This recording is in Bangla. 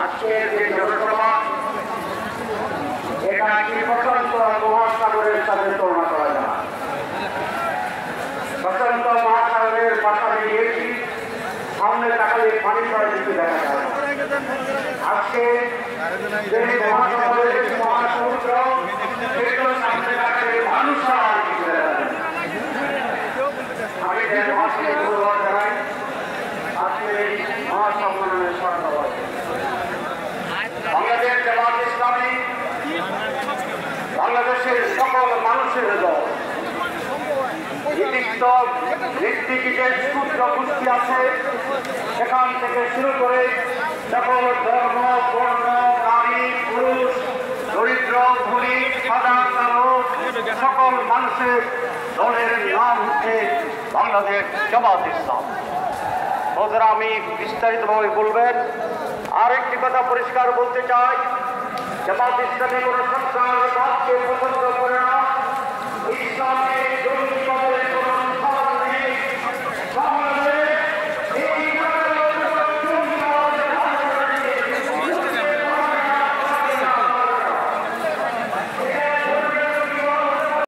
আজকের যে জনসভা এটা কি প্রশান্ত মহাসাগরের সাথে তুলনা করা যায়। প্রশান্ত মহাসাগরের পাশাপাশি গিয়েছি, সামনে তাকালে পানি ছড়া দিতে দেখা যায়। আজকে মহাসাগরের মহাসমুদ্র সামনে তাকালে মানুষ ছাড়া আর কিছু দেখা যায়। আমি ধন্যবাদ জানাই আজকে মহাসম্মেলনের সভাপতি বাংলাদেশ জামাত ইসলামী, বাংলাদেশের সকল মানুষের দল। নীতিকে যে ক্ষুদ্র গোষ্ঠী আছে সেখান থেকে শুরু করে সকল ধর্ম, বর্ণ, নারী, পুরুষ, দরিদ্র, ধনী, সাদা, কালো সকল মানুষের দলের নাম হচ্ছে বাংলাদেশ জামাত ইসলাম। ওদের আমি বিস্তারিতভাবে বলবেন। আরেকটি কথা পরিষ্কার বলতে চাই, জামাত ইসলামী কোন সন্ত্রাসবাদকে পছন্দ করে না, ইসলামী জঙ্গিবাদের